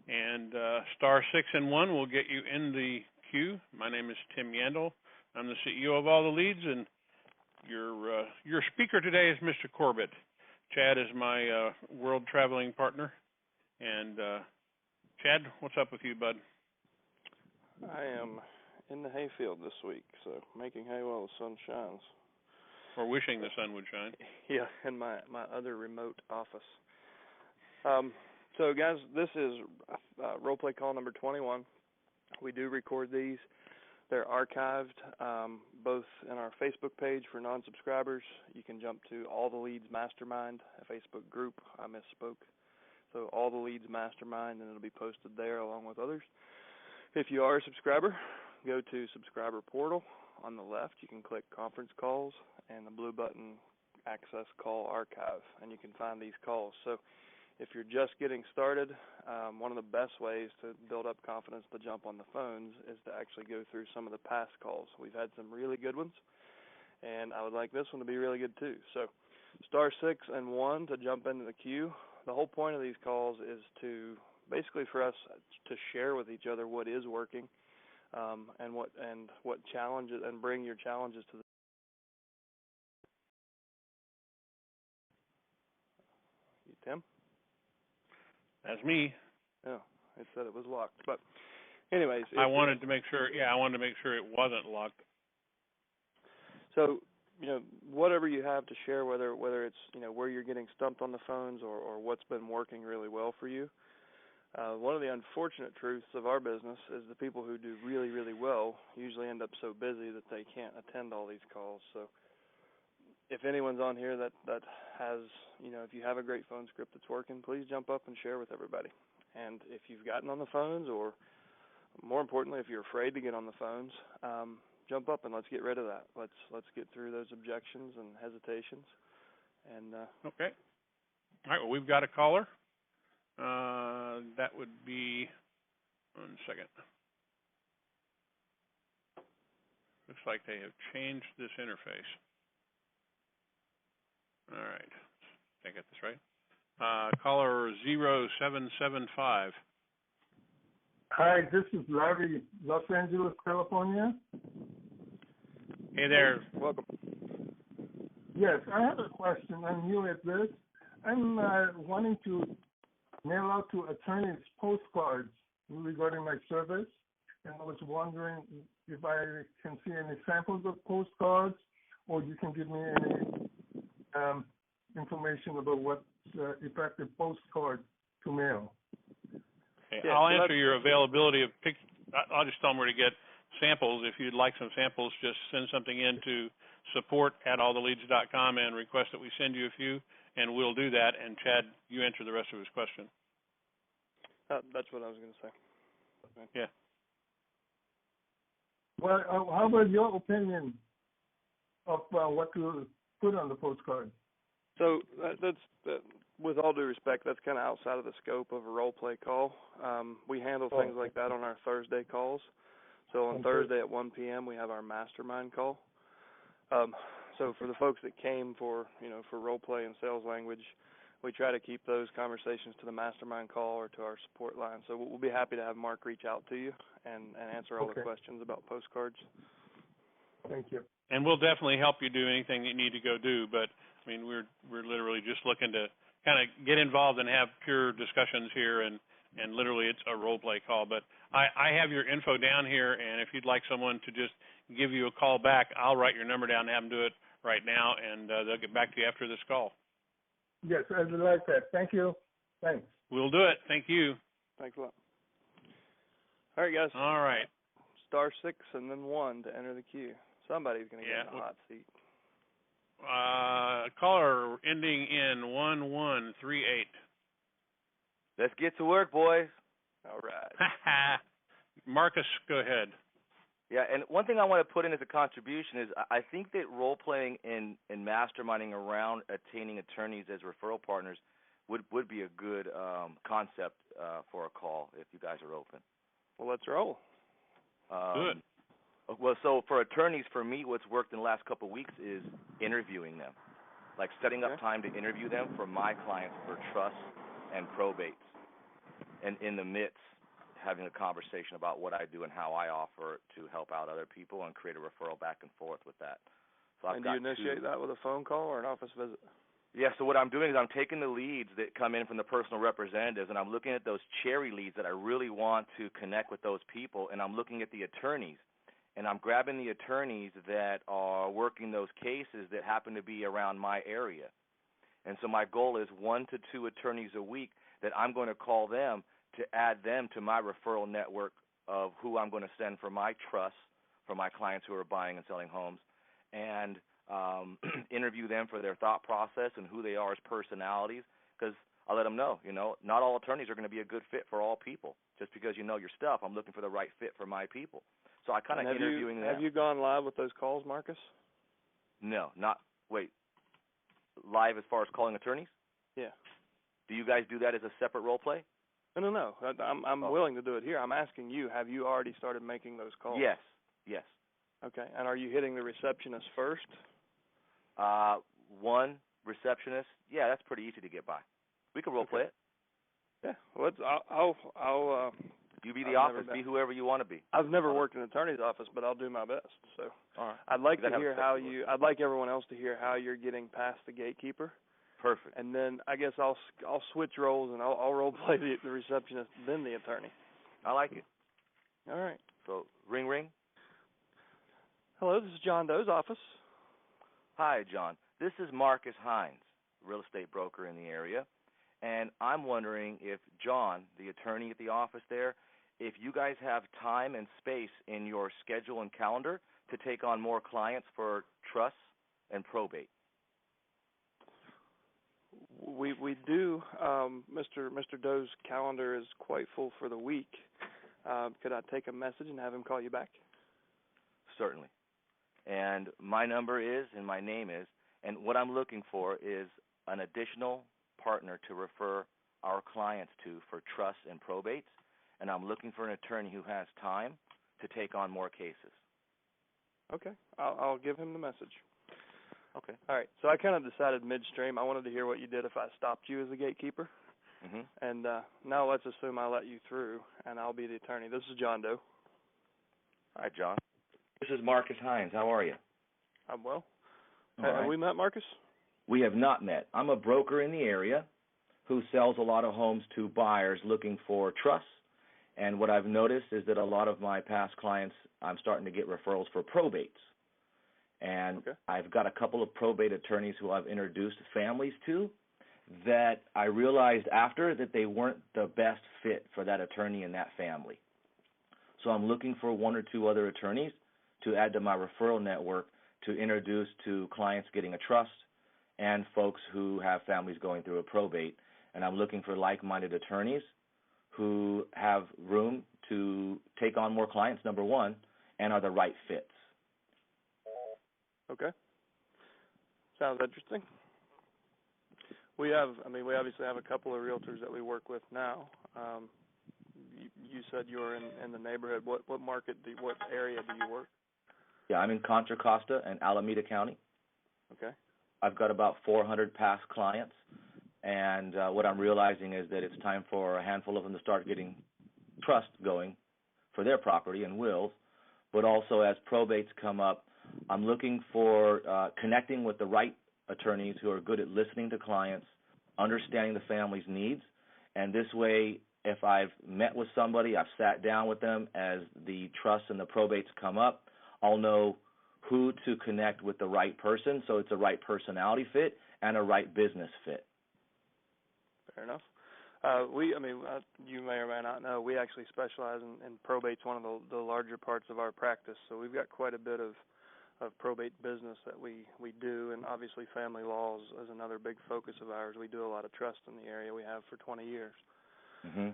And star 6 and 1 will get you in the queue. My name is Tim Yandel. I'm the CEO of All the Leads, and your speaker today is Mr. Corbett. Chad is my world traveling partner. And Chad, what's up with you, bud? I am in the hayfield this week, so making hay while the sun shines. Or wishing the sun would shine. Yeah, in my other remote office. So, guys, this is role play call number 21. We do record these. They're archived both in our Facebook page for non-subscribers. You can jump to All the Leads Mastermind, a Facebook group. I misspoke. So All the Leads Mastermind, and it'll be posted there along with others. If you are a subscriber, go to Subscriber Portal. On the left, you can click Conference Calls and the blue button Access Call Archive, and you can find these calls. So if you're just getting started, one of the best ways to build up confidence to jump on the phones is to actually go through some of the past calls. We've had some really good ones, and I would like this one to be really good too. So star 6 and 1 to jump into the queue. The whole point of these calls is to basically for us to share with each other what is working, and what challenges, and bring your challenges to the. You, Tim? That's me. Yeah, it said it was locked, but anyways, I wanted to make sure. Yeah, I wanted to make sure it wasn't locked. So, whatever you have to share, whether it's where you're getting stumped on the phones or what's been working really well for you. One of the unfortunate truths of our business is the people who do really, really well usually end up so busy that they can't attend all these calls. So if anyone's on here that has, if you have a great phone script that's working, please jump up and share with everybody. And if you've gotten on the phones, or more importantly, if you're afraid to get on the phones, jump up and let's get rid of that. Let's get through those objections and hesitations. And okay. All right. Well, we've got a caller. That would be, 1 second. Looks like they have changed this interface. All right. Did I get this right? Caller 0775. Hi, this is Larry, Los Angeles, California. Hey there. Welcome. Yes, I have a question. I'm new at this. I'm wanting to mail out to attorneys postcards regarding my service, and I was wondering if I can see any samples of postcards, or you can give me any information about what's effective postcard to mail. Okay, yeah, I'll answer your availability of I'll just tell them where to get samples. If you'd like some samples, just send something in to support@alltheleads.com and request that we send you a few, and we'll do that. And Chad, you answer the rest of his question. That's what I was going to say. Okay. Yeah. Well, how about your opinion of what to put on the postcard? So that's with all due respect, that's kind of outside of the scope of a role play call. We handle things like that on our Thursday calls. So on Thursday at 1 p.m. we have our mastermind call. So for the folks that came for role play and sales language, we try to keep those conversations to the mastermind call or to our support line. So we'll be happy to have Mark reach out to you and answer all the questions about postcards. Thank you. And we'll definitely help you do anything that you need to go do. But I mean, we're literally just looking to kind of get involved and have pure discussions here, and literally it's a role play call. But I have your info down here, and if you'd like someone to just give you a call back, I'll write your number down and have them do it right now, and they'll get back to you after this call. Yes, I'd like that. Thank you. Thanks. We'll do it. Thank you. Thanks a lot. All right, guys. All right. Star 6 and then 1 to enter the queue. Somebody's going to get in the hot seat. Caller ending in 1138. Let's get to work, boys. All right. Marcus, go ahead. Yeah, and one thing I want to put in as a contribution is I think that role-playing and masterminding around attaining attorneys as referral partners would be a good concept for a call if you guys are open. Well, let's roll. Good. Well, so for attorneys, for me, what's worked in the last couple of weeks is interviewing them, like setting up time to interview them for my clients for trusts and probates. and in the midst having a conversation about what I do and how I offer to help out other people and create a referral back and forth with that. So I've and do you initiate that with a phone call or an office visit? Yeah, so what I'm doing is I'm taking the leads that come in from the personal representatives, and I'm looking at those cherry leads that I really want to connect with those people, and I'm looking at the attorneys, and I'm grabbing the attorneys that are working those cases that happen to be around my area. And so my goal is 1 to 2 attorneys a week that I'm going to call them to add them to my referral network of who I'm going to send for my trust for my clients who are buying and selling homes, and interview them for their thought process and who they are as personalities, because I let them know, not all attorneys are going to be a good fit for all people. Just because you know your stuff, I'm looking for the right fit for my people. So I kind of interviewing them. Have you gone live with those calls, Marcus? No, live as far as calling attorneys? Yeah. Do you guys do that as a separate role play? No. I'm willing to do it here. I'm asking you, have you already started making those calls? Yes. Okay. And are you hitting the receptionist first? One receptionist. Yeah, that's pretty easy to get by. We can role play it. Yeah. Well, I'll you be the office. Be whoever you want to be. I've never worked in an attorney's office, but I'll do my best. So all right. I'd like to hear I'd like everyone else to hear how you're getting past the gatekeeper. Perfect. And then I guess I'll switch roles and I'll role play the receptionist, then the attorney. I like it. All right. So ring. Hello, this is John Doe's office. Hi, John. This is Marcus Hines, real estate broker in the area, and I'm wondering if John, the attorney at the office there, if you guys have time and space in your schedule and calendar to take on more clients for trusts and probate. We do. Mr. Doe's calendar is quite full for the week. Could I take a message and have him call you back? Certainly. And my number is, and my name is, and what I'm looking for is an additional partner to refer our clients to for trusts and probates, and I'm looking for an attorney who has time to take on more cases. Okay. I'll give him the message. Okay. All right. So I kind of decided midstream I wanted to hear what you did if I stopped you as a gatekeeper. Mm-hmm. And now let's assume I let you through, and I'll be the attorney. This is John Doe. Hi, John. This is Marcus Hines. How are you? I'm well. Have we met, Marcus? We have not met. I'm a broker in the area who sells a lot of homes to buyers looking for trusts. And what I've noticed is that a lot of my past clients, I'm starting to get referrals for probates. And I've got a couple of probate attorneys who I've introduced families to that I realized after that they weren't the best fit for that attorney and that family. So I'm looking for 1 or 2 other attorneys to add to my referral network to introduce to clients getting a trust and folks who have families going through a probate. And I'm looking for like-minded attorneys who have room to take on more clients, number one, and are the right fits. Okay. Sounds interesting. We obviously have a couple of realtors that we work with now. You said you're in the neighborhood. What area do you work? Yeah, I'm in Contra Costa and Alameda County. Okay. I've got about 400 past clients, and what I'm realizing is that it's time for a handful of them to start getting trust going for their property and wills, but also as probates come up, I'm looking for connecting with the right attorneys who are good at listening to clients, understanding the family's needs, and this way, if I've met with somebody, I've sat down with them as the trusts and the probates come up, I'll know who to connect with the right person, so it's a right personality fit and a right business fit. Fair enough. You may or may not know, we actually specialize in probate's one of the larger parts of our practice, so we've got quite a bit of probate business that we do, and obviously family law is another big focus of ours. We do a lot of trust in the area. We have for 20 years. Mm-hmm.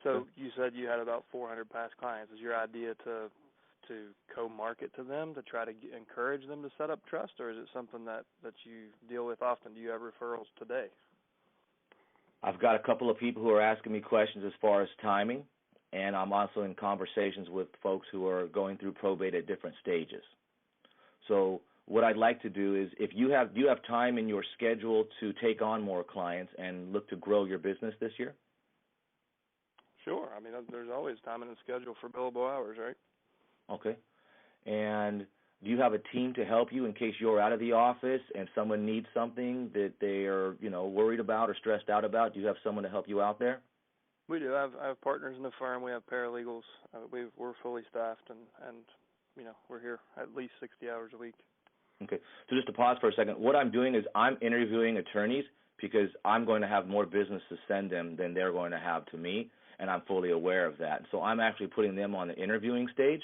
So you said you had about 400 past clients. Is your idea to co-market to them to try to encourage them to set up trust, or is it something that you deal with often? Do you have referrals today? I've got a couple of people who are asking me questions as far as timing, and I'm also in conversations with folks who are going through probate at different stages. So what I'd like to do is, do you have time in your schedule to take on more clients and look to grow your business this year? I mean, there's always time in the schedule for billable hours, right? Okay. And do you have a team to help you in case you're out of the office and someone needs something that they are, worried about or stressed out about? Do you have someone to help you out there? We do. I have partners in the firm. We have paralegals. We're fully staffed, and we're here at least 60 hours a week. Okay. So just to pause for a second, what I'm doing is I'm interviewing attorneys because I'm going to have more business to send them than they're going to have to me, and I'm fully aware of that. So I'm actually putting them on the interviewing stage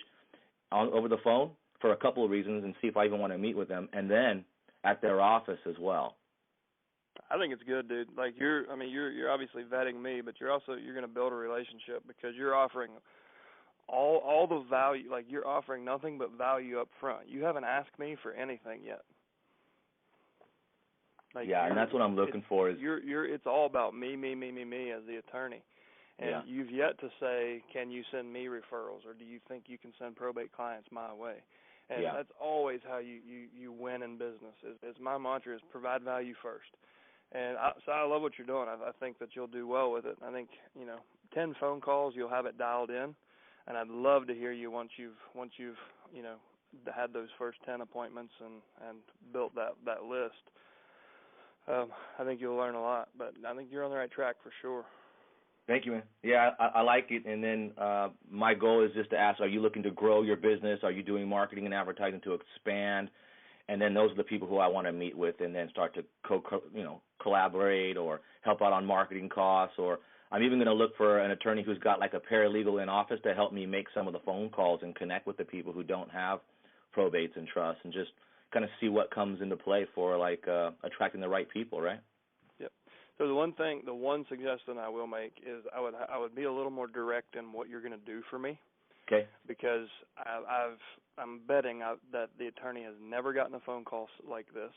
over the phone for a couple of reasons and see if I even want to meet with them, and then at their office as well. I think it's good, dude. Like you're obviously vetting me, but you're going to build a relationship because you're offering all the value. Like you're offering nothing but value up front. You haven't asked me for anything yet. Like yeah, and that's what I'm looking for. It's all about me as the attorney. And you've yet to say, can you send me referrals, or do you think you can send probate clients my way? And that's always how you win in business. Is my mantra is provide value first. And so I love what you're doing. I think that you'll do well with it. I think 10 phone calls, you'll have it dialed in, and I'd love to hear you once you've had those first 10 appointments and built that list. I think you'll learn a lot, but I think you're on the right track for sure. Thank you, man. Yeah, I like it. And then my goal is just to ask, are you looking to grow your business? Are you doing marketing and advertising to expand? And then those are the people who I want to meet with and then start to collaborate or help out on marketing costs. Or I'm even going to look for an attorney who's got like a paralegal in office to help me make some of the phone calls and connect with the people who don't have probates and trusts and just kind of see what comes into play for like attracting the right people, right? Yep. So the one suggestion I will make is I would be a little more direct in what you're going to do for me. Okay. Because I'm betting that the attorney has never gotten a phone call like this,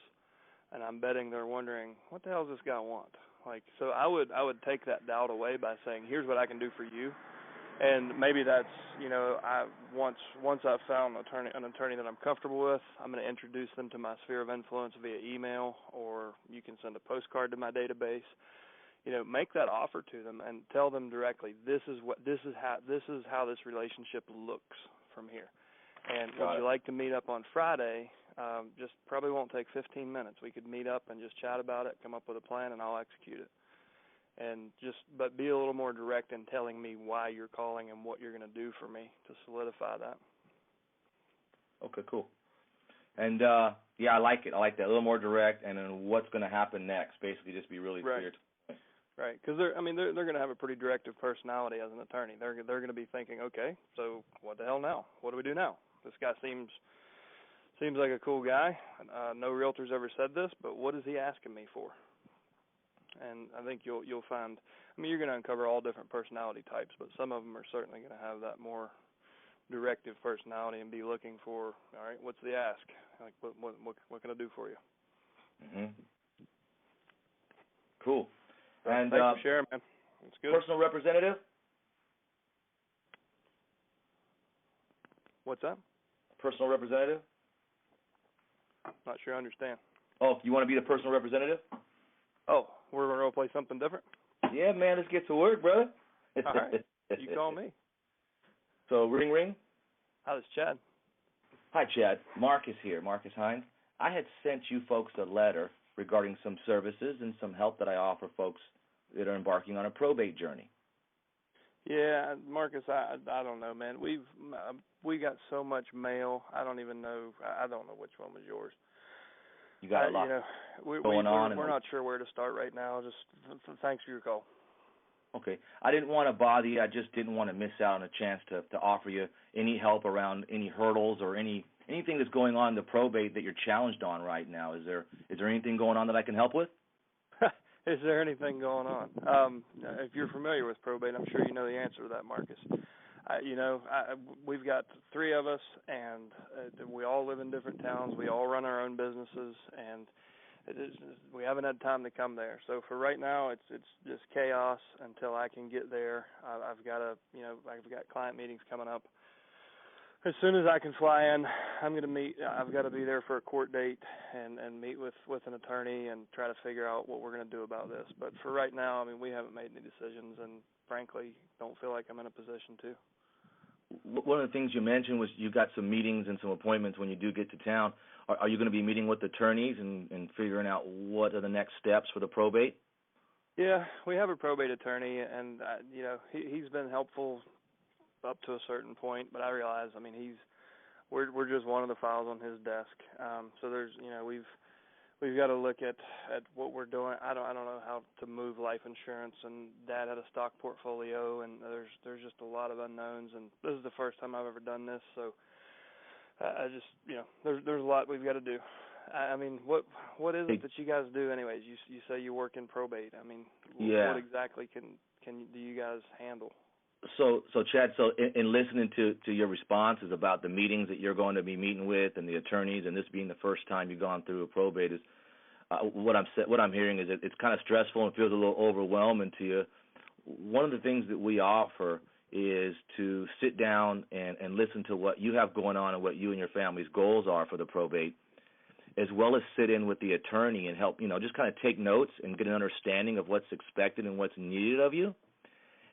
and I'm betting they're wondering, what the hell does this guy want? Like, so I would take that doubt away by saying, here's what I can do for you. And maybe that's, once I've found an attorney that I'm comfortable with, I'm going to introduce them to my sphere of influence via email, or you can send a postcard to my database. Make that offer to them and tell them directly, this is how this relationship looks from here. And would you like to meet up on Friday? Just probably won't take 15 minutes. We could meet up and just chat about it, come up with a plan, and I'll execute it. But be a little more direct in telling me why you're calling and what you're going to do for me to solidify that. Okay, cool. And I like it. I like that. A little more direct, and then what's going to happen next. Basically, just be really clear. Right, because they're going to have a pretty directive personality as an attorney. They're going to be thinking, okay, so what the hell now? What do we do now? This guy seems like a cool guy. No realtor's ever said this, but what is he asking me for? And I think you'll find. You're going to uncover all different personality types, but some of them are certainly going to have that more directive personality and be looking for, all right, what's the ask? Like, what can I do for you? Mhm. Cool. And thanks for sharing, man. It's good. Personal representative? What's that? Personal representative? Not sure I understand. Oh, you want to be the personal representative? Oh, we're going to role play something different? Yeah, man, let's get to work, brother. All right. You call me. So, ring. Hi, this is Chad. Hi, Chad. Marcus here, Marcus Hines. I had sent you folks a letter regarding some services and some help that I offer folks that are embarking on a probate journey. Yeah, Marcus, I don't know, man. We got so much mail. I don't even know. I don't know which one was yours. You got a lot going on. We're not sure where to start right now. Just thanks for your call. Okay. I didn't want to bother you. I just didn't want to miss out on a chance to offer you any help around any hurdles or anything that's going on in the probate that you're challenged on right now. Is there anything going on that I can help with? Is there anything going on? If you're familiar with probate, I'm sure you know the answer to that, Marcus. We've got three of us, and we all live in different towns. We all run our own businesses, and we haven't had time to come there. So for right now, it's just chaos until I can get there. I've got client meetings coming up As soon as I can fly in, I'm going to meet. I've got to be there for a court date and meet with an attorney and try to figure out what we're going to do about this. But for right now, I mean, we haven't made any decisions, and frankly, don't feel like I'm in a position to. One of the things you mentioned was you got some meetings and some appointments when you do get to town. Are you going to be meeting with attorneys and figuring out what are the next steps for the probate? Yeah, we have a probate attorney, and you know, he's been helpful up to a certain point, but I realize, I mean, we're just one of the files on his desk. So there's, you know, we've got to look at what we're doing. I don't know how to move life insurance, and Dad had a stock portfolio, and there's just a lot of unknowns, and this is the first time I've ever done this, so I just, you know, there's a lot we've got to do. I mean, what is it that you guys do, anyways? You say you work in probate. I mean, what exactly do you guys handle? So Chad, in listening to your responses about the meetings that you're going to be meeting with and the attorneys, and this being the first time you've gone through a probate, is what I'm hearing is that it's kind of stressful and feels a little overwhelming to you. One of the things that we offer is to sit down and listen to what you have going on and what you and your family's goals are for the probate, as well as sit in with the attorney and help, you know, just kind of take notes and get an understanding of what's expected and what's needed of you,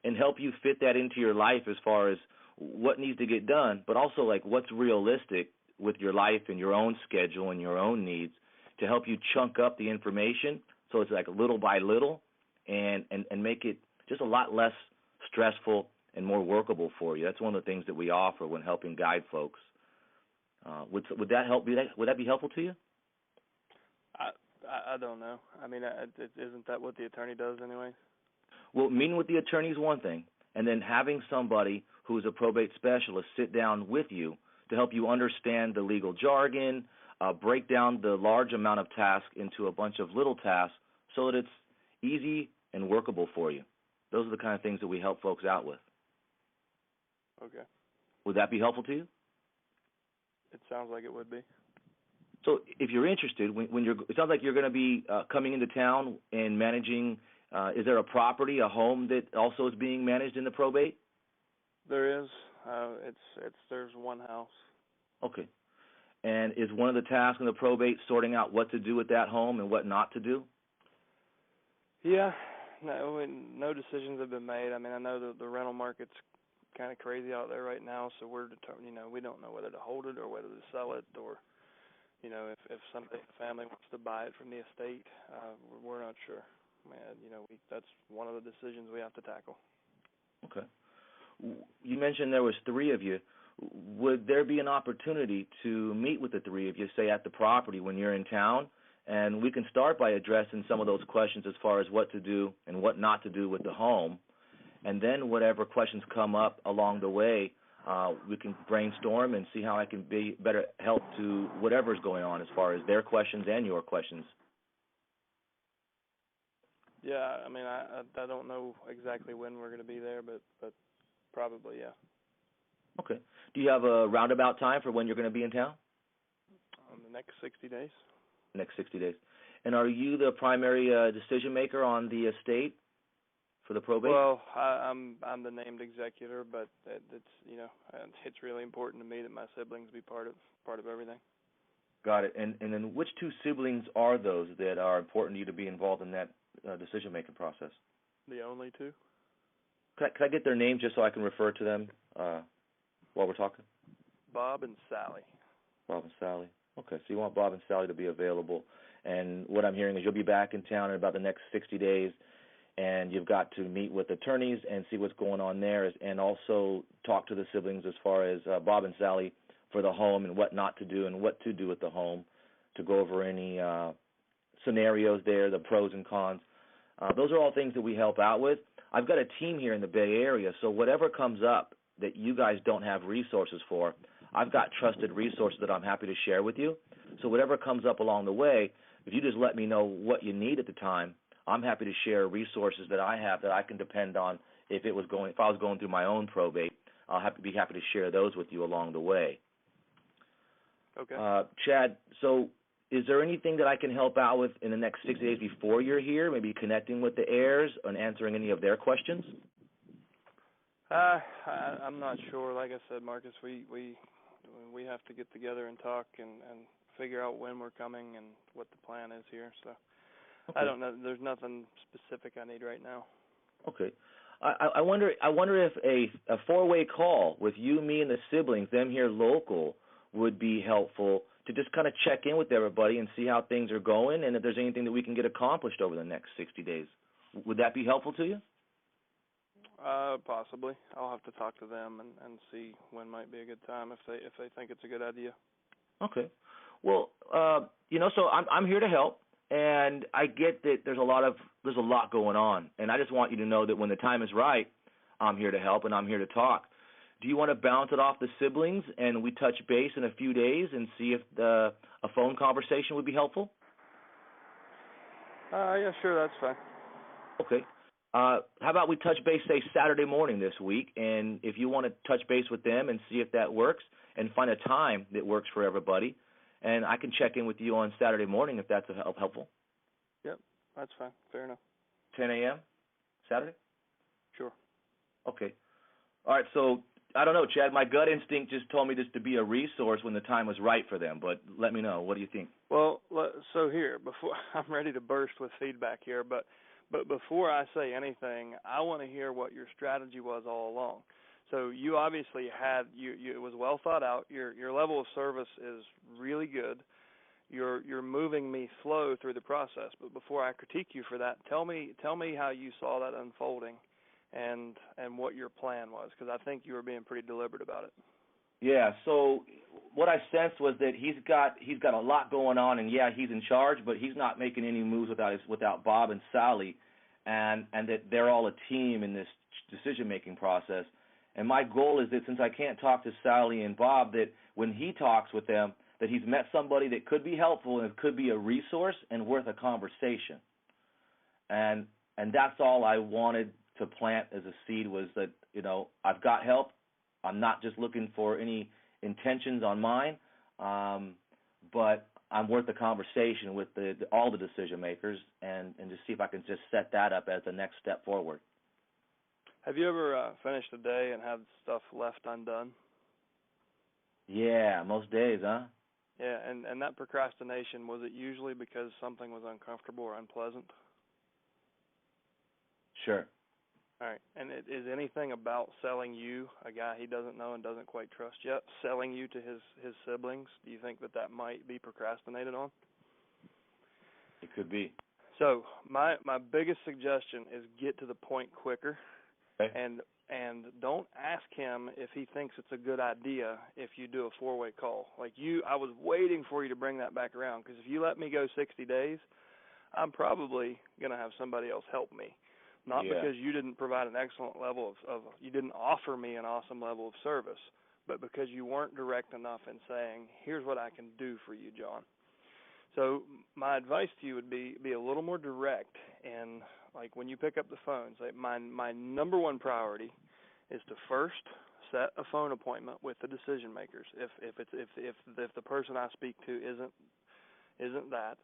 and help you fit that into your life as far as what needs to get done, but also like what's realistic with your life and your own schedule and your own needs, to help you chunk up the information so it's like little by little and make it just a lot less stressful and more workable for you. That's one of the things that we offer when helping guide folks. Would that help? Would that be helpful to you? I don't know. I mean, isn't that what the attorney does anyway? Well, meeting with the attorney is one thing, and then having somebody who's a probate specialist sit down with you to help you understand the legal jargon, break down the large amount of tasks into a bunch of little tasks so that it's easy and workable for you. Those are the kind of things that we help folks out with. Okay. Would that be helpful to you? It sounds like it would be. So if you're interested, it sounds like you're going to be coming into town and managing. Is there a property, a home that also is being managed in the probate? There is. There's one house. Okay. And is one of the tasks in the probate sorting out what to do with that home and what not to do? Yeah. No decisions have been made. I mean, I know the rental market's kind of crazy out there right now, so we're determined. You know, we don't know whether to hold it or whether to sell it, or, you know, if somebody, a family wants to buy it from the estate, we're not sure. Man, you know, that's one of the decisions we have to tackle. Okay. You mentioned there was three of you. Would there be an opportunity to meet with the three of you, say at the property when you're in town, and we can start by addressing some of those questions as far as what to do and what not to do with the home, and then whatever questions come up along the way, we can brainstorm and see how I can be better help to whatever's going on as far as their questions and your questions. Yeah, I mean, I don't know exactly when we're going to be there, but probably, yeah. Okay. Do you have a roundabout time for when you're going to be in town? The next 60 days. Next 60 days. And are you the primary decision maker on the estate for the probate? Well, I'm the named executor, but it's, you know, it's really important to me that my siblings be part of everything. Got it. And then which two siblings are those that are important to you to be involved in that decision-making process? The only two. Can I get their names just so I can refer to them while we're talking? Bob and Sally. Bob and Sally. Okay, so you want Bob and Sally to be available. And what I'm hearing is you'll be back in town in about the next 60 days, and you've got to meet with attorneys and see what's going on there, and also talk to the siblings as far as Bob and Sally for the home and what not to do and what to do with the home, to go over any scenarios there, the pros and cons. Those are all things that we help out with. I've got a team here in the Bay Area, so whatever comes up that you guys don't have resources for, I've got trusted resources that I'm happy to share with you. So whatever comes up along the way, if you just let me know what you need at the time, I'm happy to share resources that I have that I can depend on if I was going through my own probate. I'll be happy to share those with you along the way. Okay. Chad, so is there anything that I can help out with in the next 6 days before you're here, maybe connecting with the heirs and answering any of their questions? I'm not sure. Like I said, Marcus, we we have to get together and talk and figure out when we're coming and what the plan is here. So Okay. I don't know. There's nothing specific I need right now. Okay. I wonder if a four-way call with you, me, and the siblings, them here local, would be helpful to just kind of check in with everybody and see how things are going and if there's anything that we can get accomplished over the next 60 days. Would that be helpful to you? Possibly. I'll have to talk to them and see when might be a good time if they think it's a good idea. Okay. Well, so I'm here to help, and I get that there's a lot going on, and I just want you to know that when the time is right, I'm here to help and I'm here to talk. Do you want to bounce it off the siblings and we touch base in a few days and see if a phone conversation would be helpful? Yeah, sure, that's fine. Okay. How about we touch base, say, Saturday morning this week, and if you want to touch base with them and see if that works and find a time that works for everybody, and I can check in with you on Saturday morning if that's helpful. Yep, that's fine. Fair enough. 10 a.m. Saturday? Sure. Okay. All right, so I don't know, Chad. My gut instinct just told me just to be a resource when the time was right for them, but let me know. What do you think? Well, so here, before I'm ready to burst with feedback here, but before I say anything, I want to hear what your strategy was all along. So you obviously had it was well thought out. Your level of service is really good. You're moving me slow through the process. But before I critique you for that, tell me how you saw that unfolding, and what your plan was, because I think you were being pretty deliberate about it. Yeah. So what I sensed was that he's got a lot going on, and yeah, he's in charge, but he's not making any moves without Bob and Sally, and that they're all a team in this decision-making process. And my goal is that since I can't talk to Sally and Bob, that when he talks with them, that he's met somebody that could be helpful and could be a resource and worth a conversation. And that's all I wanted to plant as a seed was that, I've got help. I'm not just looking for any intentions on mine, but I'm worth a conversation with all the decision makers and just see if I can just set that up as the next step forward. Have you ever finished a day and had stuff left undone? Yeah, most days, huh? Yeah, and that procrastination, was it usually because something was uncomfortable or unpleasant? Sure. All right, and is anything about selling you, a guy he doesn't know and doesn't quite trust yet, selling you to his siblings, do you think that might be procrastinated on? It could be. So my biggest suggestion is get to the point quicker. Okay. And don't ask him if he thinks it's a good idea if you do a four-way call. I was waiting for you to bring that back around, because if you let me go 60 days, I'm probably going to have somebody else help me. Not because you didn't provide an excellent level of you didn't offer me an awesome level of service, but because you weren't direct enough in saying, here's what I can do for you, John. So my advice to you would be a little more direct, and like when you pick up the phone, say my number one priority is to first set a phone appointment with the decision makers. If the person I speak to isn't that,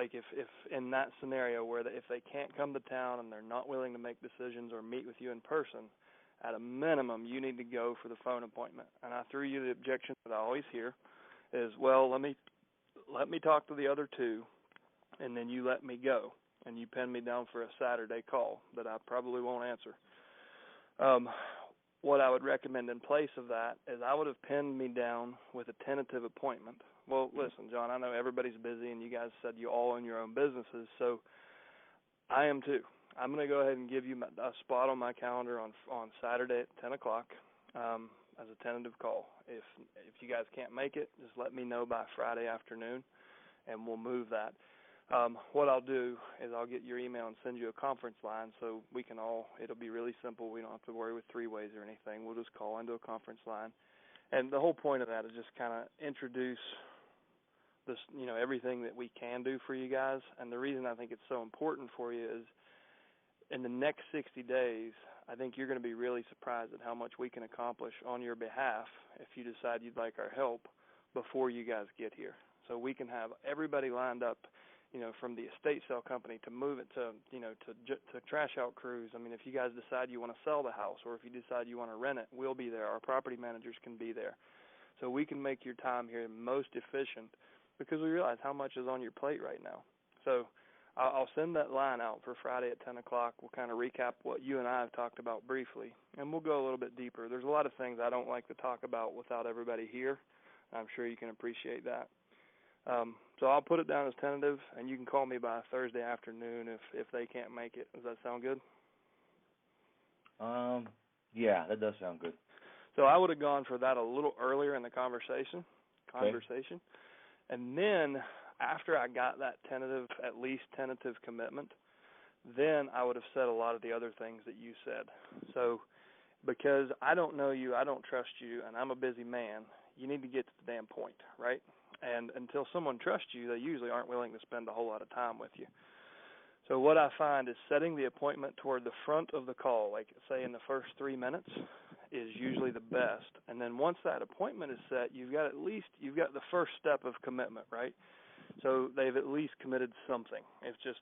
if in that scenario where if they can't come to town and they're not willing to make decisions or meet with you in person, at a minimum you need to go for the phone appointment. And I threw you the objection that I always hear is, well, let me talk to the other two, and then you let me go, and you pin me down for a Saturday call that I probably won't answer. What I would recommend in place of that is I would have pinned me down with a tentative appointment. Well, listen, John, I know everybody's busy, and you guys said you all own your own businesses, so I am too. I'm going to go ahead and give you a spot on my calendar on Saturday at 10 o'clock as a tentative call. If you guys can't make it, just let me know by Friday afternoon, and we'll move that. What I'll do is I'll get your email and send you a conference line so we can it'll be really simple. We don't have to worry with three ways or anything. We'll just call into a conference line. And the whole point of that is just kind of introduce this, everything that we can do for you guys. And the reason I think it's so important for you is in the next 60 days, I think you're going to be really surprised at how much we can accomplish on your behalf if you decide you'd like our help before you guys get here. So we can have everybody lined up from the estate sale company to move it to, to trash out crews. I mean, if you guys decide you want to sell the house or if you decide you want to rent it, we'll be there. Our property managers can be there. So we can make your time here most efficient because we realize how much is on your plate right now. So I'll send that line out for Friday at 10 o'clock. We'll kind of recap what you and I have talked about briefly, and we'll go a little bit deeper. There's a lot of things I don't like to talk about without everybody here. I'm sure you can appreciate that. So I'll put it down as tentative, and you can call me by Thursday afternoon if they can't make it. Does that sound good? Yeah, that does sound good. So I would have gone for that a little earlier in the conversation. Okay. And then after I got that at least tentative commitment, then I would have said a lot of the other things that you said. So because I don't know you, I don't trust you, and I'm a busy man, you need to get to the damn point, right? And until someone trusts you, they usually aren't willing to spend a whole lot of time with you. So what I find is setting the appointment toward the front of the call, like say in the first 3 minutes, is usually the best. And then once that appointment is set, you've got the first step of commitment, right? So they've at least committed something. It's just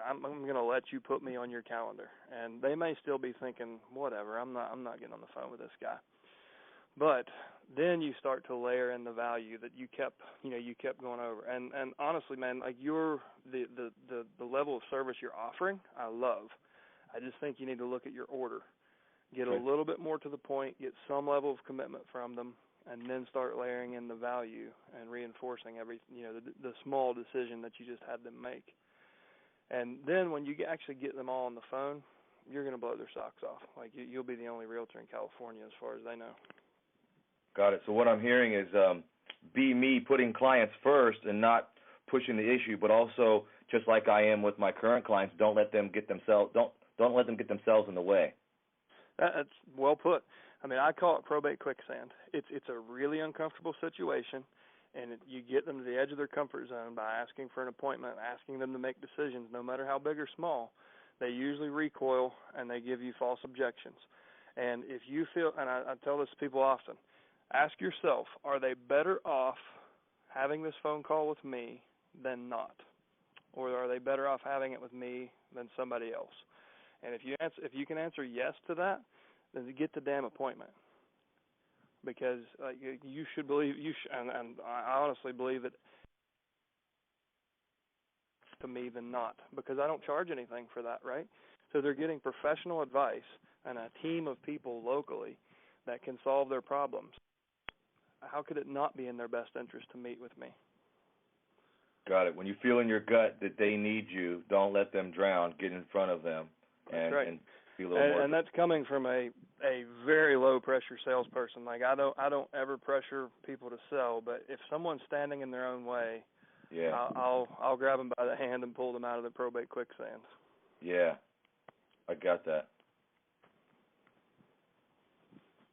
I'm going to let you put me on your calendar, and they may still be thinking, whatever, I'm not getting on the phone with this guy. But then you start to layer in the value that you kept going over. And honestly, man, like the level of service you're offering, I love. I just think you need to look at your order. Get a little bit more to the point, get some level of commitment from them, and then start layering in the value and reinforcing the small decision that you just had them make. And then when you actually get them all on the phone, you're going to blow their socks off. Like you'll be the only realtor in California as far as they know. Got it. So what I'm hearing is be me, putting clients first and not pushing the issue, but also just like I am with my current clients, don't let them get themselves in the way. That's well put. I mean, I call it probate quicksand. It's a really uncomfortable situation, and you get them to the edge of their comfort zone by asking for an appointment, asking them to make decisions, no matter how big or small. They usually recoil, and they give you false objections. And if you feel, and I tell this to people often, ask yourself, are they better off having this phone call with me than not? Or are they better off having it with me than somebody else? And if you can answer yes to that, then get the damn appointment. Because you should believe, and I honestly believe it to me than not, because I don't charge anything for that, right? So they're getting professional advice and a team of people locally that can solve their problems. How could it not be in their best interest to meet with me? Got it. When you feel in your gut that they need you, don't let them drown. Get in front of them. That's right. And be a little more. And that's coming from a very low pressure salesperson. Like I don't ever pressure people to sell, but if someone's standing in their own way, yeah, I'll grab them by the hand and pull them out of the probate quicksand. Yeah, I got that.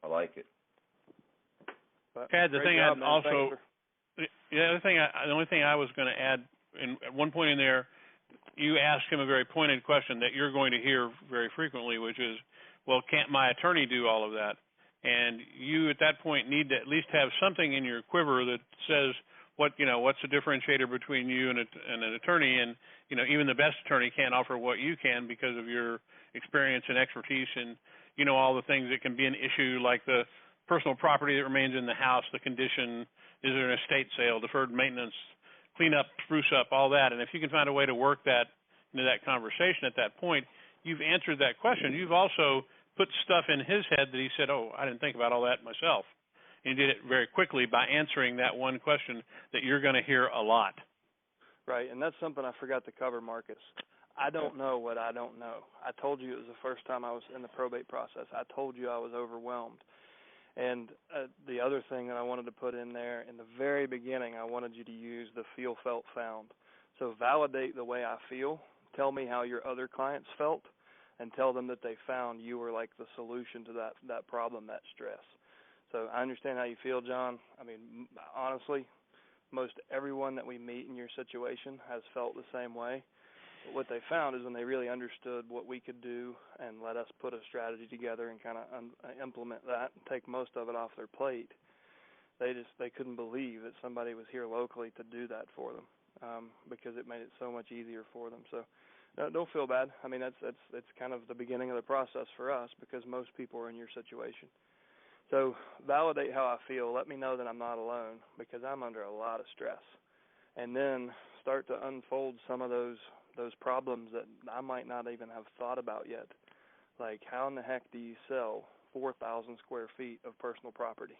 I like it. Chad, the only thing I was going to add, at one point in there, you asked him a very pointed question that you're going to hear very frequently, which is, well, can't my attorney do all of that? And you at that point need to at least have something in your quiver that says what's the differentiator between you and an attorney, and even the best attorney can't offer what you can because of your experience and expertise and all the things that can be an issue, like the personal property that remains in the house, the condition, is there an estate sale, deferred maintenance, clean up, spruce up, all that. And if you can find a way to work that into that conversation at that point, you've answered that question. You've also put stuff in his head that he said, oh, I didn't think about all that myself. And he did it very quickly by answering that one question that you're going to hear a lot. Right, and that's something I forgot to cover, Marcus. I don't know what I don't know. I told you it was the first time I was in the probate process. I told you I was overwhelmed. And the other thing that I wanted to put in there, in the very beginning, I wanted you to use the feel, felt, found. So validate the way I feel. Tell me how your other clients felt, and tell them that they found you were like the solution to that problem, that stress. So I understand how you feel, John. I mean, honestly, most everyone that we meet in your situation has felt the same way. But what they found is when they really understood what we could do and let us put a strategy together and kind of implement that and take most of it off their plate, they couldn't believe that somebody was here locally to do that for them. because it made it so much easier for them. So don't feel bad. I mean, it's kind of the beginning of the process for us because most people are in your situation. So validate how I feel. Let me know that I'm not alone because I'm under a lot of stress. And then start to unfold some of those problems that I might not even have thought about yet. Like, how in the heck do you sell 4,000 square feet of personal property?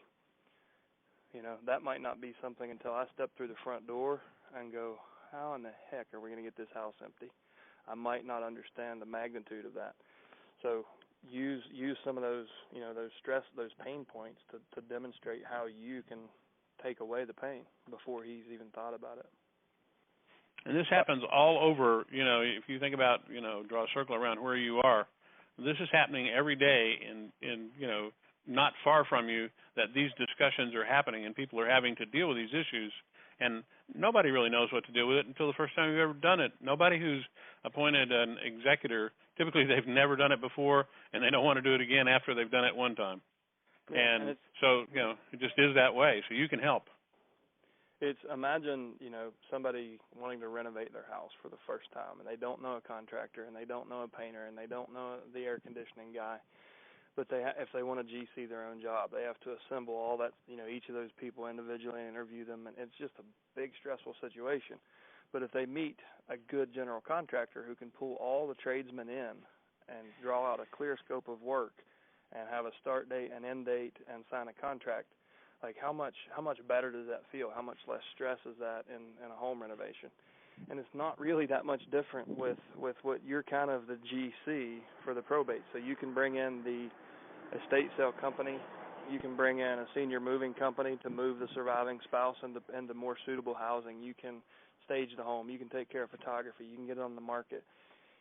You know, that might not be something until I step through the front door and go, how in the heck are we going to get this house empty? I might not understand the magnitude of that. So use some of those, you know, those pain points to demonstrate how you can take away the pain before he's even thought about it. And this happens all over, you know, if you think about, you know, draw a circle around where you are, this is happening every day in you know, not far from you, that these discussions are happening and people are having to deal with these issues. And nobody really knows what to do with it until the first time you've ever done it. Nobody who's appointed an executor, typically they've never done it before, and they don't want to do it again after they've done it one time. Yeah, and so, you know, it just is that way. So you can help. Imagine, you know, somebody wanting to renovate their house for the first time, and they don't know a contractor, and they don't know a painter, and they don't know the air conditioning guy. But if they want to GC their own job, they have to assemble all that, you know, each of those people individually and interview them, and it's just a big stressful situation. But if they meet a good general contractor who can pull all the tradesmen in and draw out a clear scope of work and have a start date, an end date, and sign a contract, like how much better does that feel? How much less stress is that in a home renovation? And it's not really that much different with what you're kind of the GC for the probate. So you can bring in the estate sale company, you can bring in a senior moving company to move the surviving spouse into more suitable housing. You can stage the home, you can take care of photography, you can get it on the market.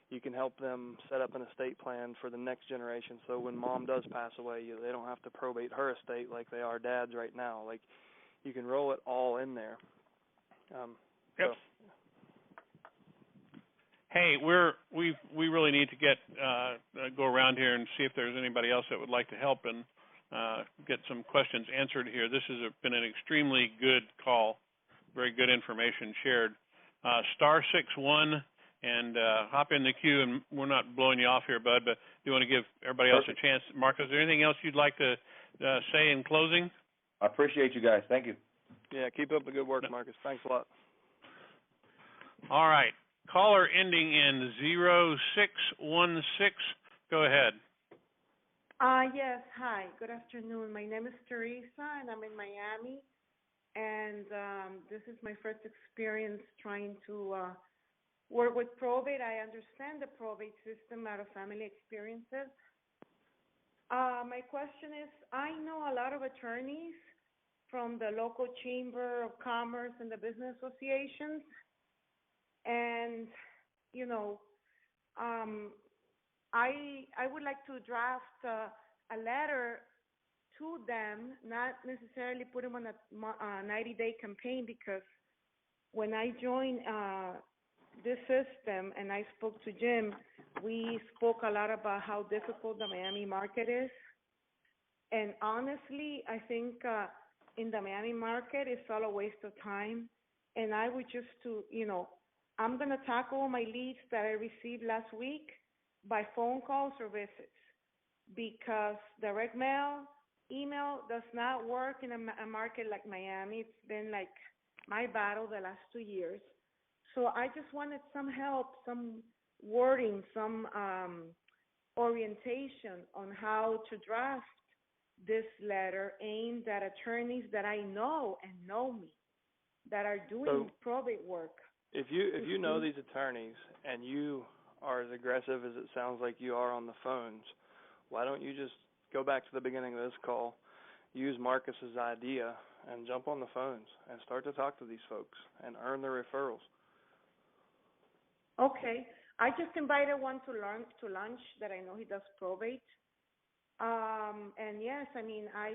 You can help them set up an estate plan for the next generation, so when mom does pass away, they don't have to probate her estate like they are dad's right now. Like, you can roll it all in there. Yep. So. Hey, we really need to go around here and see if there's anybody else that would like to help and get some questions answered here. This has been an extremely good call, very good information shared. *61 and hop in the queue, and we're not blowing you off here, bud, but you want to give everybody else a chance. Marcus, is there anything else you'd like to say in closing? I appreciate you guys. Thank you. Yeah, keep up the good work, Marcus. Thanks a lot. All right. Caller ending in 0616. Go ahead. Yes, hi. Good afternoon. My name is Teresa, and I'm in Miami. And this is my first experience trying to work with probate. I understand the probate system out of family experiences. My question is, I know a lot of attorneys from the local Chamber of Commerce and the business associations. And, you know, I would like to draft a letter to them, not necessarily put them on a 90-day campaign, because when I joined this system and I spoke to Jim, we spoke a lot about how difficult the Miami market is. And honestly, I think in the Miami market, it's all a waste of time. And I would just I'm going to tackle my leads that I received last week by phone calls or visits, because direct mail, email does not work in a market like Miami. It's been like my battle the last 2 years. So I just wanted some help, some wording, some orientation on how to draft this letter aimed at attorneys that I know and know me, that are doing probate work. If you know these attorneys and you are as aggressive as it sounds like you are on the phones, why don't you just go back to the beginning of this call, use Marcus's idea, and jump on the phones and start to talk to these folks and earn their referrals? Okay. I just invited one to lunch that I know he does probate. And yes, I mean, I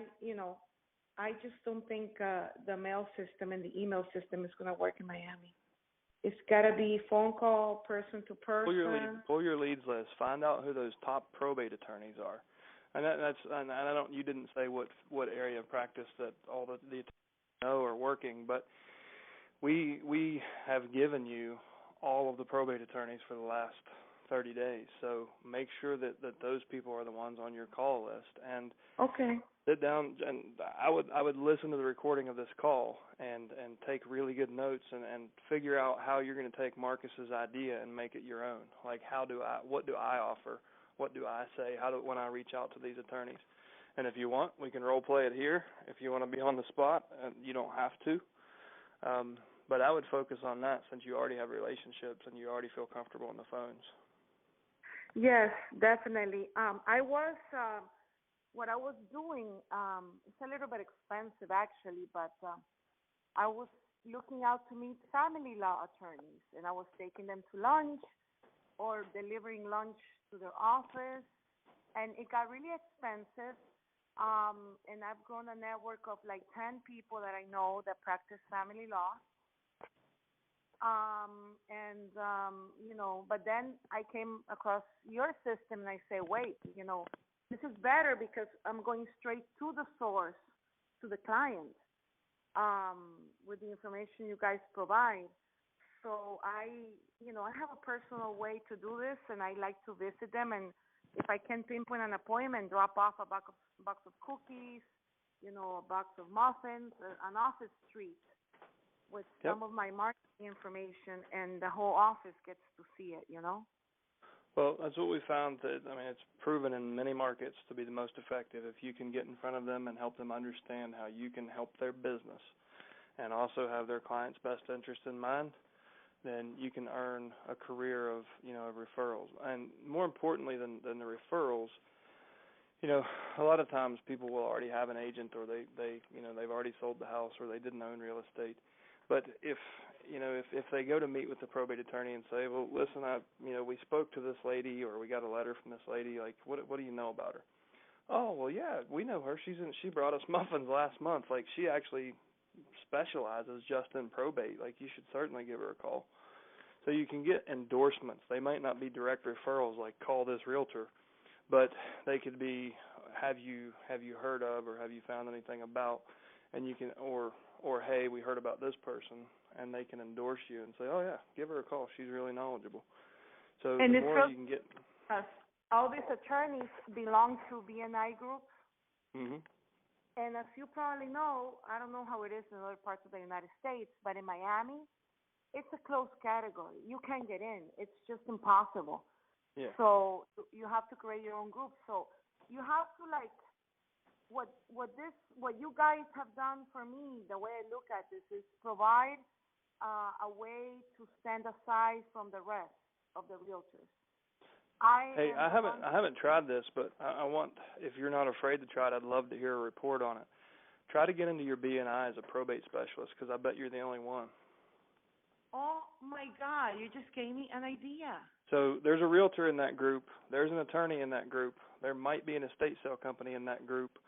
just don't think the mail system and the email system is going to work in Miami. It's got to be phone call, person to person. Pull your leads list. Find out who those top probate attorneys are. And you didn't say what area of practice that all the attorneys know are working, but we have given you all of the probate attorneys for the last 30 days. So make sure that those people are the ones on your call list, and Okay. sit down, and I would listen to the recording of this call and take really good notes and figure out how you're going to take Marcus's idea and make it your own. Like, what do I offer? What do I say? When I reach out to these attorneys? And if you want, we can role play it here. If you want to be on the spot, you don't have to. But I would focus on that, since you already have relationships and you already feel comfortable on the phones. Yes, definitely. What I was doing, it's a little bit expensive actually, but I was looking out to meet family law attorneys, and I was taking them to lunch or delivering lunch to their office, and it got really expensive. And I've grown a network of like 10 people that I know that practice family law. But then I came across your system, and I say, wait, this is better because I'm going straight to the source, to the client, with the information you guys provide. So I have a personal way to do this, and I like to visit them, and if I can pinpoint an appointment, drop off a box of cookies, a box of muffins, an office treat with some of my marketing information, and the whole office gets to see it, Well, that's what we found. It's proven in many markets to be the most effective. If you can get in front of them and help them understand how you can help their business and also have their client's best interest in mind, then you can earn a career of referrals. And more importantly than the referrals, a lot of times people will already have an agent, or they've already sold the house, or they didn't own real estate. But if they go to meet with the probate attorney and say, well, listen, we spoke to this lady, or we got a letter from this lady, like, what do you know about her? Oh, well, yeah, we know her. She brought us muffins last month. Like, she actually specializes just in probate. Like, you should certainly give her a call. So you can get endorsements. They might not be direct referrals, like call this realtor, but they could be, have you heard of, or have you found anything about, and you can, or hey, we heard about this person, and they can endorse you and say, oh yeah, give her a call. She's really knowledgeable. So the more you can get. All these attorneys belong to BNI groups. Mhm. And as you probably know, I don't know how it is in other parts of the United States, but in Miami, it's a closed category. You can't get in. It's just impossible. Yeah. So you have to create your own group. So you have to, like, what you guys have done for me, the way I look at this, is provide a way to stand aside from the rest of the realtors. I haven't tried this, but I want, if you're not afraid to try it, I'd love to hear a report on it. Try to get into your BNI as a probate specialist, because I bet you're the only one. Oh my God, you just gave me an idea. So there's a realtor in that group. There's an attorney in that group. There might be an estate sale company in that group,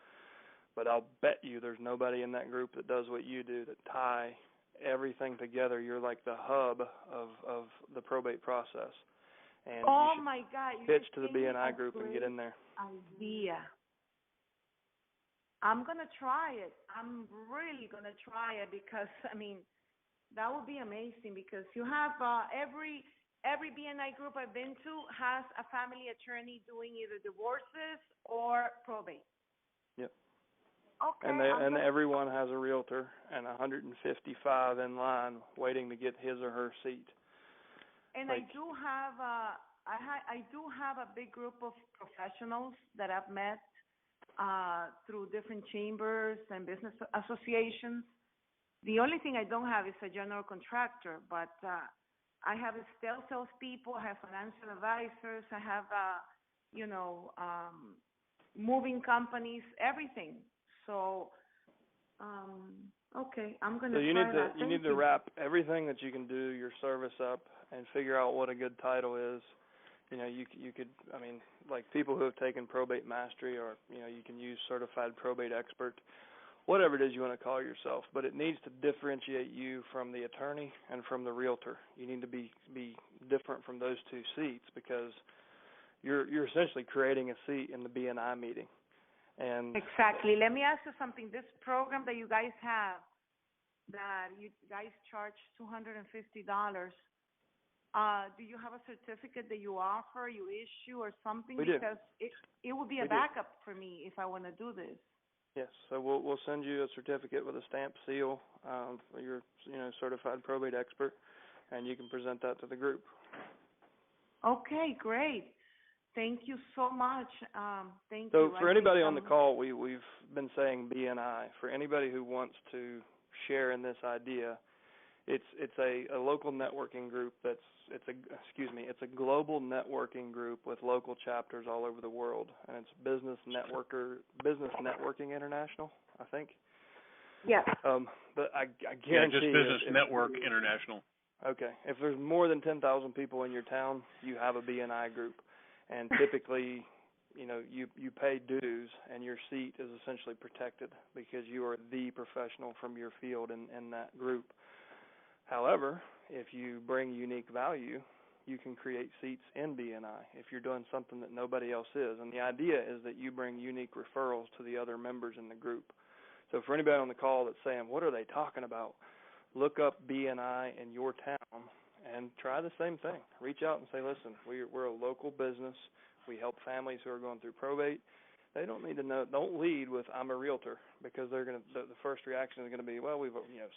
but I'll bet you there's nobody in that group that does what you do, that tie everything together. You're like the hub of the probate process. And oh my God, you pitch to the BNI group and get in there. Idea. I'm gonna try it. I'm really gonna try it, because that would be amazing, because you have every BNI group I've been to has a family attorney doing either divorces or probate. Yep. Okay. And everyone has a realtor, and 155 in line waiting to get his or her seat. And I do have a big group of professionals that I've met through different chambers and business associations. The only thing I don't have is a general contractor, but I have salespeople, I have financial advisors, I have moving companies, everything. So okay, I'm gonna try that. You need to wrap everything that you can do, your service up, and figure out what a good title is. You could, like people who have taken probate mastery, or you can use Certified Probate Expert, whatever it is you want to call yourself, but it needs to differentiate you from the attorney and from the realtor. You need to be different from those two seats, because you're essentially creating a seat in the BNI meeting. And exactly. Let me ask you something. This program that you guys have, that you guys charge $250. Do you have a certificate that you offer, you issue, or something? We do. Because it would be a We do. backup for me if I want to do this. Yes, so we'll send you a certificate with a stamp seal for your certified probate expert, and you can present that to the group. Okay, great. Thank you so much. Thank you. So for anybody on the call, we've been saying BNI. For anybody who wants to share in this idea, it's a local networking group it's a global networking group with local chapters all over the world, and it's Business Networking International, I think. Yeah. But I guarantee just Business Network International. Okay. If there's more than 10,000 people in your town, you have a BNI group, and typically, you pay dues, and your seat is essentially protected because you are the professional from your field in that group. However, if you bring unique value, you can create seats in BNI if you're doing something that nobody else is. And the idea is that you bring unique referrals to the other members in the group. So for anybody on the call that's saying, what are they talking about? Look up BNI in your town and try the same thing. Reach out and say, listen, we're a local business. We help families who are going through probate. They don't need to know. Don't lead with "I'm a realtor," because they're going to. The first reaction is going to be, "Well,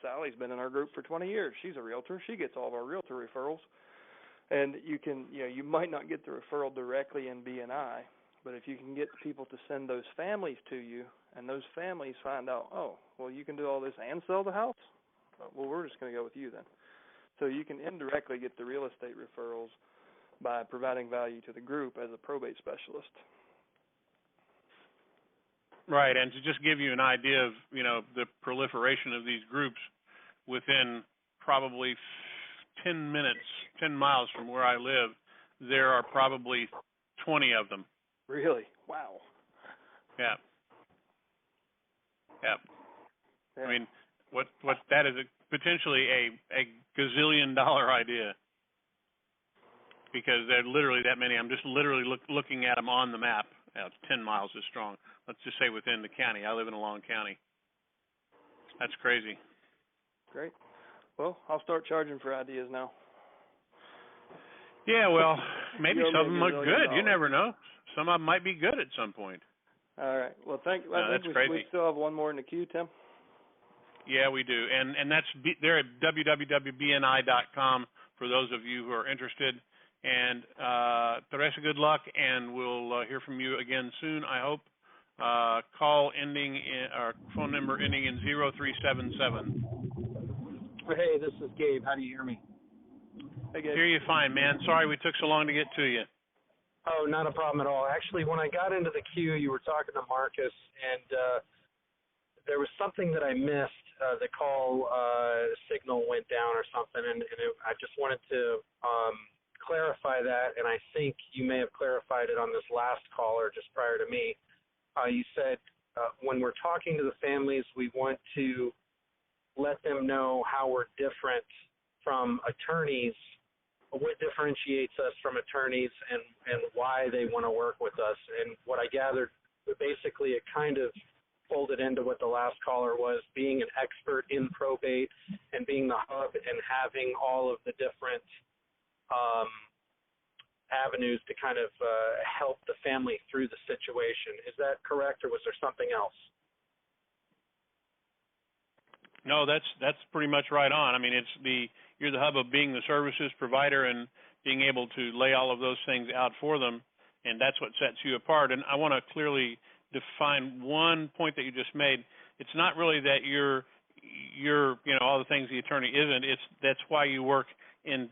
Sally's been in our group for 20 years. She's a realtor. She gets all of our realtor referrals." And you might not get the referral directly in BNI, but if you can get people to send those families to you, and those families find out, oh, well, you can do all this and sell the house. Well, we're just going to go with you then. So you can indirectly get the real estate referrals by providing value to the group as a probate specialist. Right, and to just give you an idea of, the proliferation of these groups, within probably 10 miles from where I live, there are probably 20 of them. Really? Wow. Yeah. I mean, what that is potentially a gazillion dollar idea, because they're literally that many. I'm just literally looking at them on the map. 10 miles is strong. Let's just say within the county. I live in a long county. That's crazy. Great. Well, I'll start charging for ideas now. Yeah, well, maybe some of them look good. You never know. Some of them might be good at some point. All right. Well, that's crazy. We still have one more in the queue, Tim. Yeah, we do. And they're at www.bni.com for those of you who are interested. And Teresa, good luck, and we'll hear from you again soon, I hope. Phone number ending in 0377. Hey, this is Gabe. How do you hear me? Hey, Gabe. Hear you fine, man. Sorry we took so long to get to you. Oh, not a problem at all. Actually, when I got into the queue, you were talking to Marcus, and there was something that I missed. The call signal went down or something, and I just wanted to clarify that, and I think you may have clarified it on this last caller just prior to me. You said when we're talking to the families, we want to let them know how we're different from attorneys, what differentiates us from attorneys, and why they want to work with us. And what I gathered, basically it kind of folded into what the last caller was, being an expert in probate and being the hub and having all of the different avenues to kind of help the family through the situation. Is that correct, or was there something else? No, that's pretty much right on. I mean, you're the hub of being the services provider and being able to lay all of those things out for them, and that's what sets you apart. And I want to clearly define one point that you just made. It's not really that you're all the things the attorney isn't. That's why you work in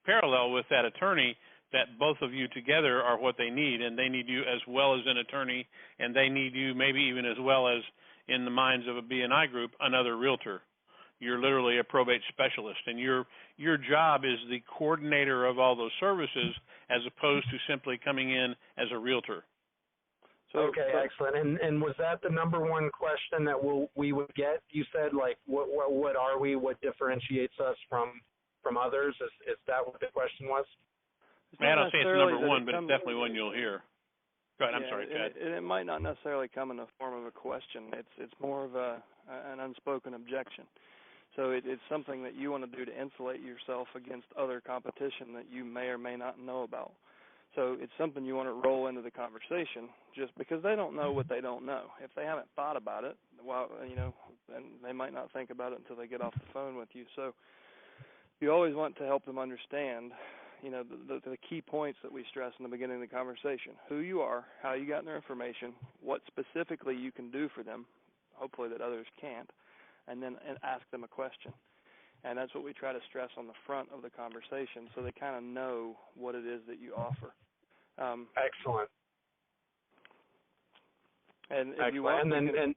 parallel with that attorney, that both of you together are what they need, and they need you as well as an attorney, and they need you maybe even as well as, in the minds of a BNI group, another realtor. You're literally a probate specialist, and your job is the coordinator of all those services as opposed to simply coming in as a realtor. Okay, excellent. And was that the number one question that we would get? You said, like, what are we? What differentiates us from others? Is that what the question was? I don't say it's number one, but it's definitely one you'll hear. Go ahead. I'm sorry, Chad. It might not necessarily come in the form of a question. It's more of an unspoken objection. So it's something that you want to do to insulate yourself against other competition that you may or may not know about. So it's something you want to roll into the conversation just because they don't know what they don't know. If they haven't thought about it, well, then they might not think about it until they get off the phone with you. So you always want to help them understand, the key points that we stress in the beginning of the conversation: who you are, how you got their information, what specifically you can do for them, hopefully that others can't, and then ask them a question. And that's what we try to stress on the front of the conversation so they kind of know what it is that you offer. Excellent. And if Excellent. you want,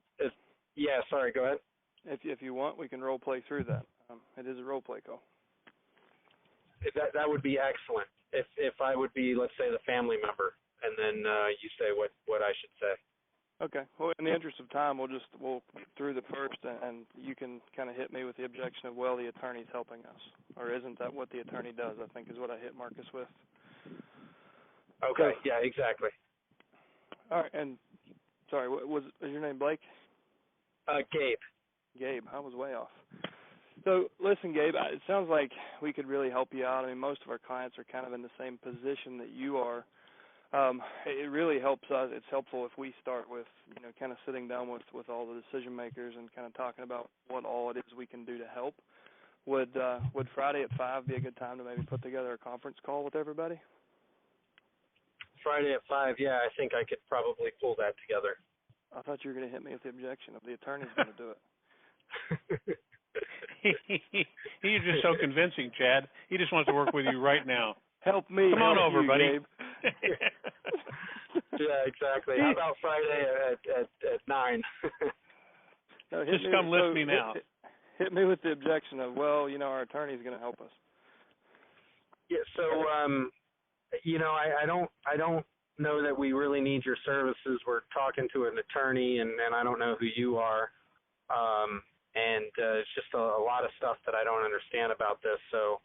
sorry, go ahead. If you want, we can role play through that. It is a role play call. That would be excellent. If I would be, let's say, the family member, and then you say what I should say. Okay. Well, in the interest of time, we'll get through the first, and you can kind of hit me with the objection of, well, the attorney's helping us, or isn't that what the attorney does? I think is what I hit Marcus with. Okay. Yeah. Exactly. All right. And sorry, was your name Blake? Gabe. Gabe. I was way off. So listen, Gabe, it sounds like we could really help you out. I mean, most of our clients are kind of in the same position that you are. It really helps us. It's helpful if we start with, kind of sitting down with all the decision makers and kind of talking about what all it is we can do to help. Would Friday at 5 be a good time to maybe put together a conference call with everybody? Friday at 5, yeah, I think I could probably pull that together. I thought you were going to hit me with the objection of the attorney's going to do it. He's just so convincing, Chad. He just wants to work with you right now. Help me. Come on over, you, buddy. Gabe. Yeah, exactly. How about Friday at 9? No, just come lift me now. Hit me with the objection of, well, our attorney's going to help us. Yeah. So, I don't know that we really need your services. We're talking to an attorney, and I don't know who you are. And it's just a lot of stuff that I don't understand about this. So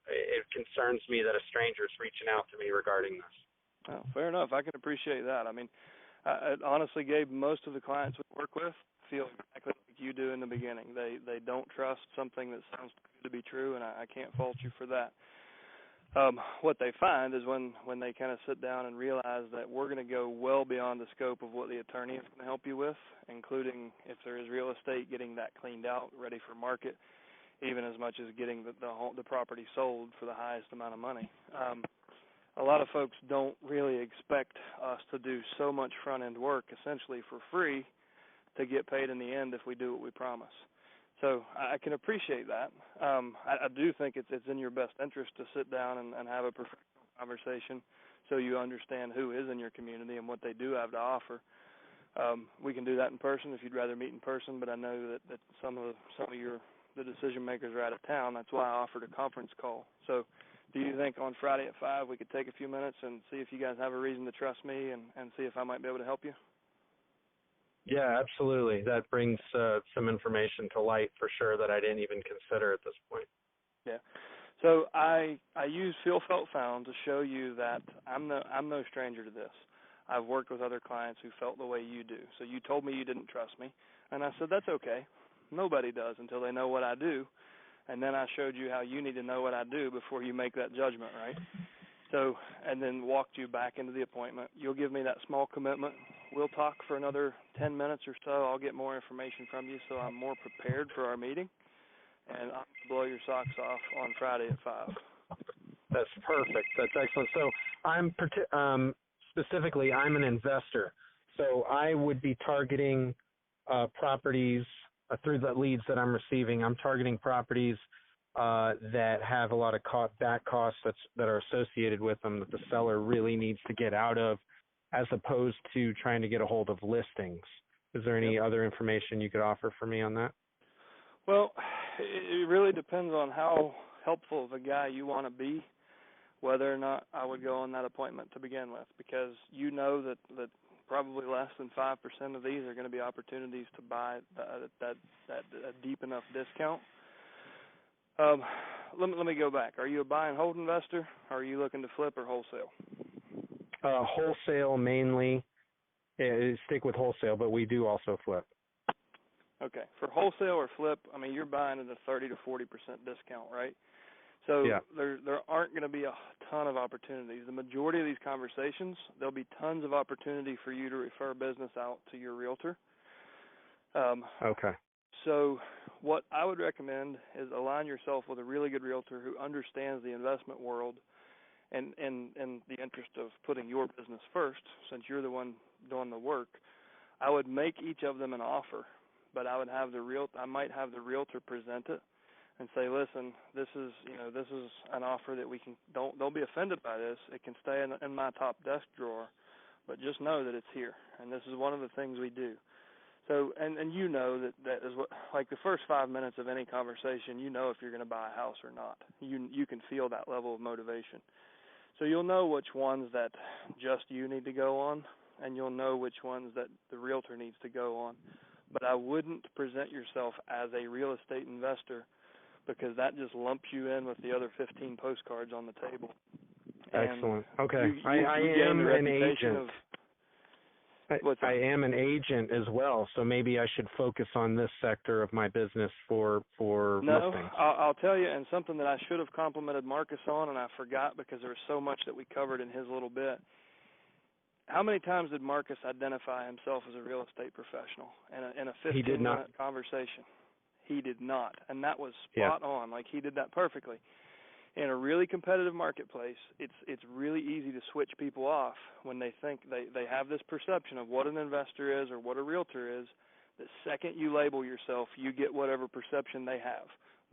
it concerns me that a stranger is reaching out to me regarding this. Oh, fair enough. I can appreciate that. I mean, honestly, Gabe, most of the clients we work with feel exactly like you do in the beginning. They don't trust something that sounds too good to be true, and I can't fault you for that. What they find is when they kind of sit down and realize that we're going to go well beyond the scope of what the attorney is going to help you with, including if there is real estate, getting that cleaned out, ready for market, even as much as getting the property sold for the highest amount of money. A lot of folks don't really expect us to do so much front-end work, essentially for free, to get paid in the end if we do what we promise. So I can appreciate that. I do think it's in your best interest to sit down and have a professional conversation so you understand who is in your community and what they do have to offer. We can do that in person if you'd rather meet in person, but I know that some of the decision makers are out of town. That's why I offered a conference call. So do you think on Friday at 5 we could take a few minutes and see if you guys have a reason to trust me and see if I might be able to help you? Yeah, absolutely. That brings some information to light for sure that I didn't even consider at this point. Yeah. So I use Feel Felt Found to show you that I'm no stranger to this. I've worked with other clients who felt the way you do. So you told me you didn't trust me, and I said that's okay. Nobody does until they know what I do, and then I showed you how you need to know what I do before you make that judgment, right? So, and then walked you back into the appointment. You'll give me that small commitment. We'll talk for another 10 minutes or so. I'll get more information from you so I'm more prepared for our meeting, and I'll blow your socks off on Friday at 5. That's perfect. That's excellent. So specifically, I'm an investor. So I would be targeting properties through the leads that I'm receiving. I'm targeting properties that have a lot of back costs that are associated with them that the seller really needs to get out of, as opposed to trying to get a hold of listings. Is there any other information you could offer for me on that? Well, it really depends on how helpful of a guy you want to be, whether or not I would go on that appointment to begin with, because you know that probably less than 5% of these are going to be opportunities to buy that deep enough discount. Let me go back. Are you a buy and hold investor, or are you looking to flip or wholesale? Wholesale mainly. Stick with wholesale, but we do also flip. Okay. For wholesale or flip, I mean, you're buying at a 30 to 40% discount, right? So Yeah. there aren't going to be a ton of opportunities. The majority of these conversations, there'll be tons of opportunity for you to refer business out to your realtor. Okay. So what I would recommend is align yourself with a really good realtor who understands the investment world and the interest of putting your business first, since you're the one doing the work. I would make each of them an offer, but I might have the realtor present it and say, listen, this is an offer that we can, don't be offended by this. It can stay in my top desk drawer, but just know that it's here, and this is one of the things we do. So, and you know that is what, like the first 5 minutes of any conversation, you know if you're going to buy a house or not. You can feel that level of motivation. So you'll know which ones that just you need to go on, and you'll know which ones that the realtor needs to go on. But I wouldn't present yourself as a real estate investor, because that just lumps you in with the other 15 postcards on the table. Excellent. Okay. You I gain am the an reputation agent. I am an agent as well, so maybe I should focus on this sector of my business for No, listings. I'll tell you, and something that I should have complimented Marcus on, and I forgot because there was so much that we covered in his little bit. How many times did Marcus identify himself as a real estate professional in a 15-minute conversation? He did not, and that was spot on. Like, he did that perfectly. In a really competitive marketplace, it's really easy to switch people off when they think they have this perception of what an investor is or what a realtor is. The second you label yourself, you get whatever perception they have,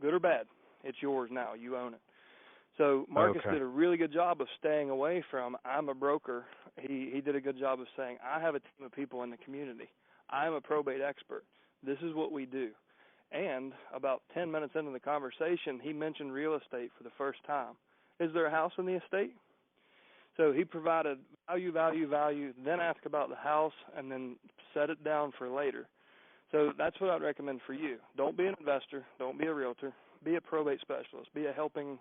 good or bad. It's yours now. You own it. So Marcus did a really good job of staying away from, I'm a broker. He did a good job of saying, I have a team of people in the community. I'm a probate expert. This is what we do. And about 10 minutes into the conversation, he mentioned real estate for the first time. Is there a house in the estate? So he provided value, then asked about the house, and then set it down for later. So that's what I'd recommend for you. Don't be an investor. Don't be a realtor. Be a probate specialist. Be a helping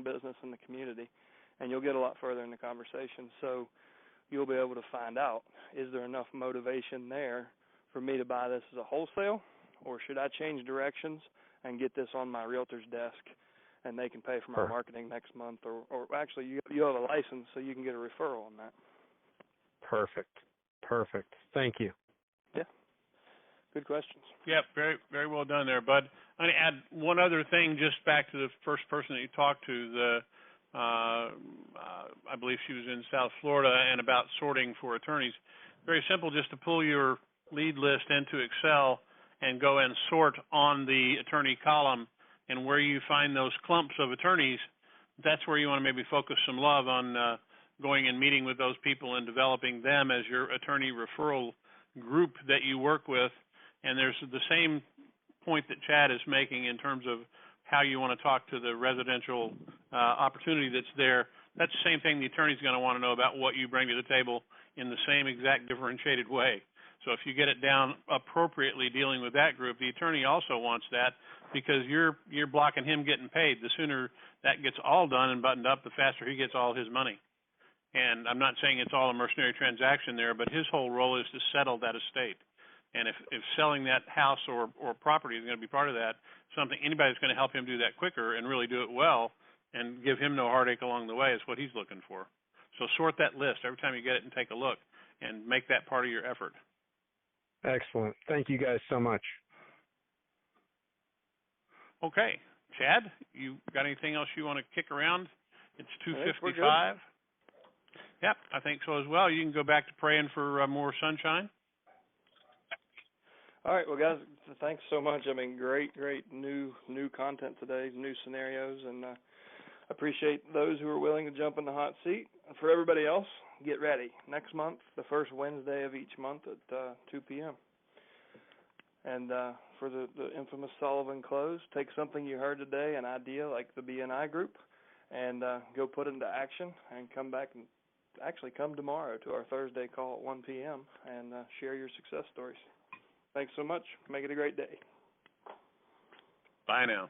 business in the community, and you'll get a lot further in the conversation. So you'll be able to find out, is there enough motivation there for me to buy this as a wholesale? Or should I change directions and get this on my realtor's desk, and they can pay for my marketing next month? Or actually, you have a license, so you can get a referral on that. Perfect. Thank you. Yeah. Good questions. Yep, very, very well done there, Bud. I'm going to add one other thing just back to the first person that you talked to, I believe she was in South Florida, and about sorting for attorneys. Very simple, just to pull your lead list into Excel and go and sort on the attorney column, and where you find those clumps of attorneys, that's where you want to maybe focus some love on going and meeting with those people and developing them as your attorney referral group that you work with. And there's the same point that Chad is making in terms of how you want to talk to the residential opportunity that's there. That's the same thing the attorney's going to want to know about what you bring to the table in the same exact differentiated way. So if you get it down appropriately dealing with that group, the attorney also wants that, because you're blocking him getting paid. The sooner that gets all done and buttoned up, the faster he gets all his money. And I'm not saying it's all a mercenary transaction there, but his whole role is to settle that estate. And if selling that house or property is going to be part of that, anybody's going to help him do that quicker and really do it well and give him no heartache along the way is what he's looking for. So sort that list every time you get it and take a look, and make that part of your effort. Excellent. Thank you guys so much. Okay. Chad, you got anything else you want to kick around? It's 2:55. Yep, I think so as well. You can go back to praying for more sunshine. All right, well, guys, thanks so much. I mean, great new content today, new scenarios, and appreciate those who are willing to jump in the hot seat. And for everybody else, get ready. Next month, the first Wednesday of each month at 2 p.m. And for the infamous Sullivan close, take something you heard today, an idea like the BNI group, and go put it into action, and come back and actually come tomorrow to our Thursday call at 1 p.m. and share your success stories. Thanks so much. Make it a great day. Bye now.